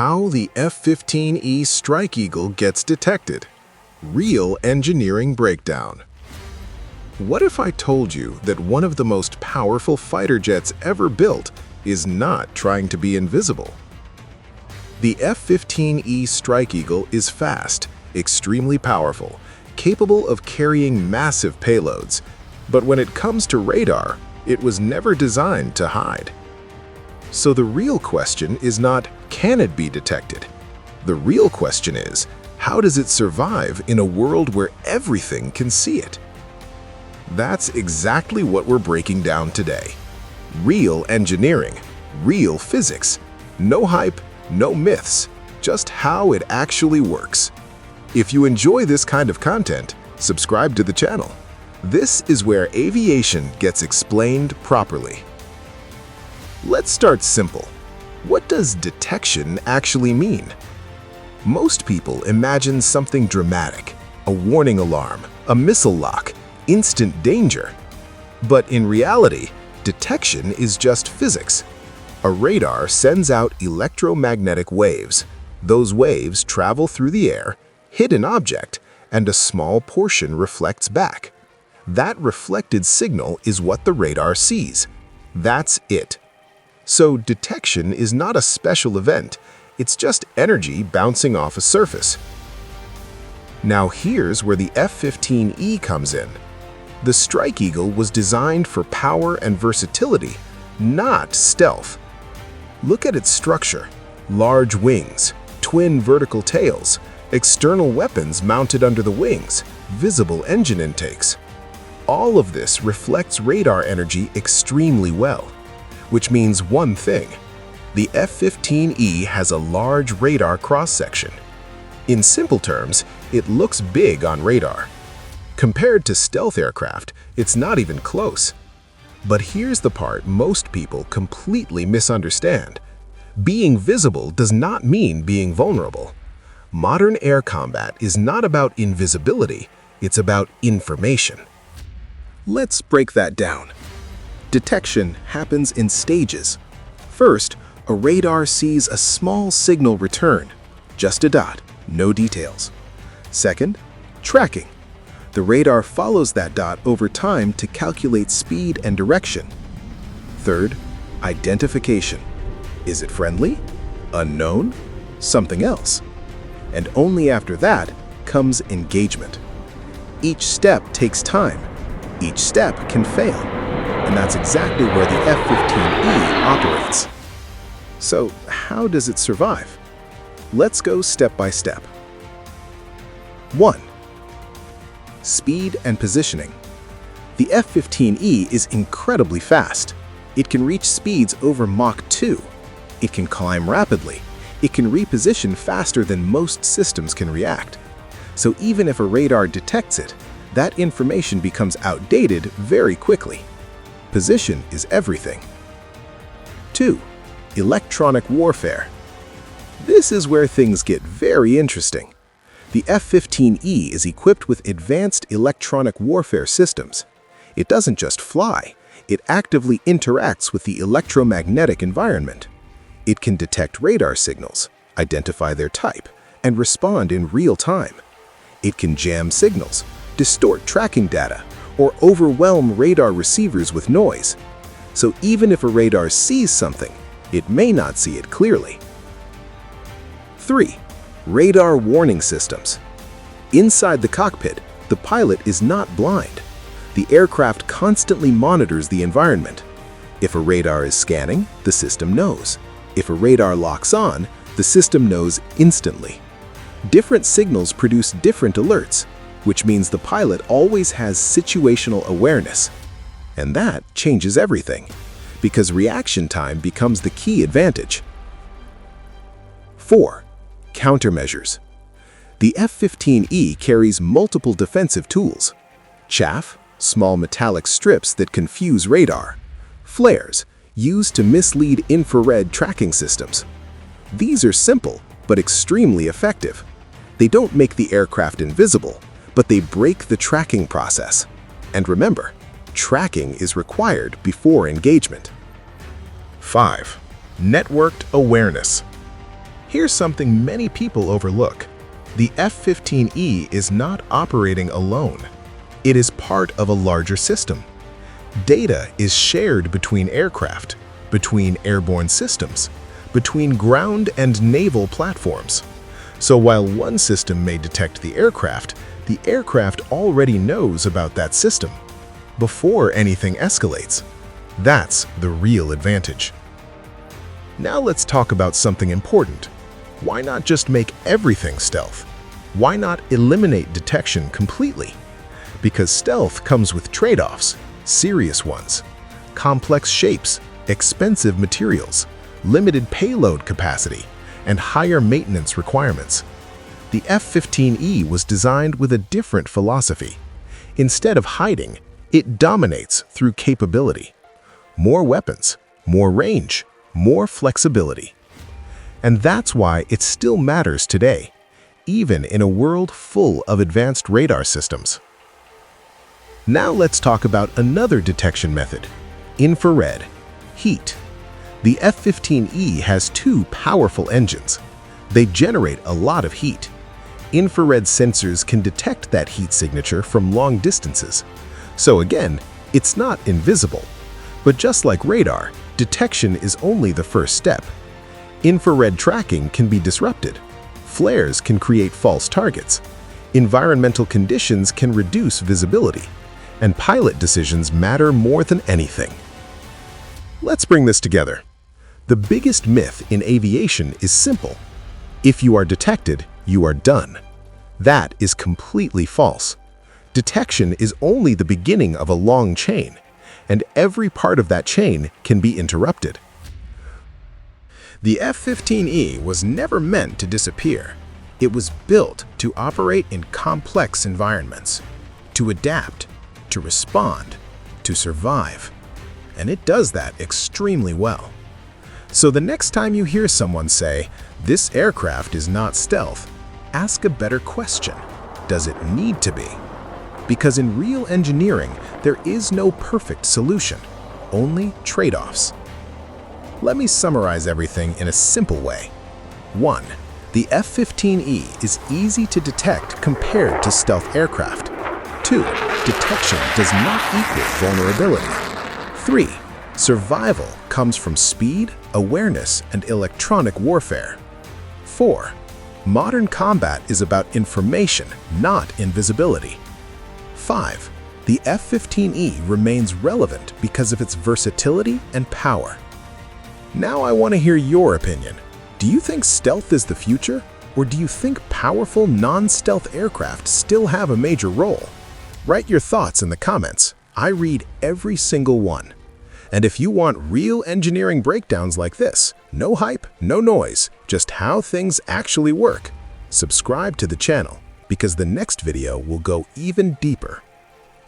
How the F-15E Strike Eagle gets detected. Real engineering breakdown. What if I told you that one of the most powerful fighter jets ever built is not trying to be invisible? The F-15E Strike Eagle is fast, extremely powerful, capable of carrying massive payloads, but when it comes to radar, it was never designed to hide. So the real question is not, can it be detected? The real question is, how does it survive in a world where everything can see it? That's exactly what we're breaking down today. Real engineering, real physics, no hype, no myths, just how it actually works. If you enjoy this kind of content, subscribe to the channel. This is where aviation gets explained properly. Let's start simple. What does detection actually mean? Most people imagine something dramatic, a warning alarm, a missile lock, instant danger. But in reality, detection is just physics. A radar sends out electromagnetic waves. Those waves travel through the air, hit an object, and a small portion reflects back. That reflected signal is what the radar sees. That's it. So detection is not a special event, it's just energy bouncing off a surface. Now here's where the F-15E comes in. The Strike Eagle was designed for power and versatility, not stealth. Look at its structure: large wings, twin vertical tails, external weapons mounted under the wings, visible engine intakes. All of this reflects radar energy extremely well. Which means one thing: the F-15E has a large radar cross-section. In simple terms, it looks big on radar. Compared to stealth aircraft, it's not even close. But here's the part most people completely misunderstand. Being visible does not mean being vulnerable. Modern air combat is not about invisibility, it's about information. Let's break that down. Detection happens in stages. First, a radar sees a small signal return, just a dot, no details. Second, tracking. The radar follows that dot over time to calculate speed and direction. Third, identification. Is it friendly? Unknown? Something else? And only after that comes engagement. Each step takes time. Each step can fail. And that's exactly where the F-15E operates. So how does it survive? Let's go step by step. 1. Speed and positioning. The F-15E is incredibly fast. It can reach speeds over Mach 2. It can climb rapidly. It can reposition faster than most systems can react. So even if a radar detects it, that information becomes outdated very quickly. Position is everything. 2. Electronic warfare. This is where things get very interesting. The F-15E is equipped with advanced electronic warfare systems. It doesn't just fly, it actively interacts with the electromagnetic environment. It can detect radar signals, identify their type, and respond in real time. It can jam signals, distort tracking data, or overwhelm radar receivers with noise. So even if a radar sees something, it may not see it clearly. 3. Radar warning systems. Inside the cockpit, the pilot is not blind. The aircraft constantly monitors the environment. If a radar is scanning, the system knows. If a radar locks on, the system knows instantly. Different signals produce different alerts, which means the pilot always has situational awareness. And that changes everything, because reaction time becomes the key advantage. 4. Countermeasures. The F-15E carries multiple defensive tools: chaff, small metallic strips that confuse radar; flares, used to mislead infrared tracking systems. These are simple, but extremely effective. They don't make the aircraft invisible, but they break the tracking process. And remember, tracking is required before engagement. 5. Networked awareness. Here's something many people overlook. The F-15E is not operating alone. It is part of a larger system. Data is shared between aircraft, between airborne systems, between ground and naval platforms. So while one system may detect the aircraft already knows about that system before anything escalates. That's the real advantage. Now let's talk about something important. Why not just make everything stealth? Why not eliminate detection completely? Because stealth comes with trade-offs, serious ones. Complex shapes, expensive materials, limited payload capacity, and higher maintenance requirements. The F-15E was designed with a different philosophy. Instead of hiding, it dominates through capability. More weapons, more range, more flexibility. And that's why it still matters today, even in a world full of advanced radar systems. Now let's talk about another detection method: infrared, heat. The F-15E has two powerful engines. They generate a lot of heat. Infrared sensors can detect that heat signature from long distances. So again, it's not invisible. But just like radar, detection is only the first step. Infrared tracking can be disrupted. Flares can create false targets. Environmental conditions can reduce visibility. And pilot decisions matter more than anything. Let's bring this together. The biggest myth in aviation is simple. If you are detected, you are done. That is completely false. Detection is only the beginning of a long chain, and every part of that chain can be interrupted. The F-15E was never meant to disappear. It was built to operate in complex environments, to adapt, to respond, to survive. And it does that extremely well. So the next time you hear someone say, "This aircraft is not stealth," ask a better question. Does it need to be? Because in real engineering, there is no perfect solution, only trade-offs. Let me summarize everything in a simple way. 1. The F-15E is easy to detect compared to stealth aircraft. 2. Detection does not equal vulnerability. 3. Survival comes from speed, awareness, and electronic warfare. 4. Modern combat is about information, not invisibility. 5. The F-15E remains relevant because of its versatility and power. Now I want to hear your opinion. Do you think stealth is the future? Or do you think powerful non-stealth aircraft still have a major role? Write your thoughts in the comments. I read every single one. And if you want real engineering breakdowns like this, no hype, no noise, just how things actually work, subscribe to the channel because the next video will go even deeper.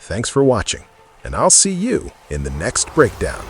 Thanks for watching, and I'll see you in the next breakdown.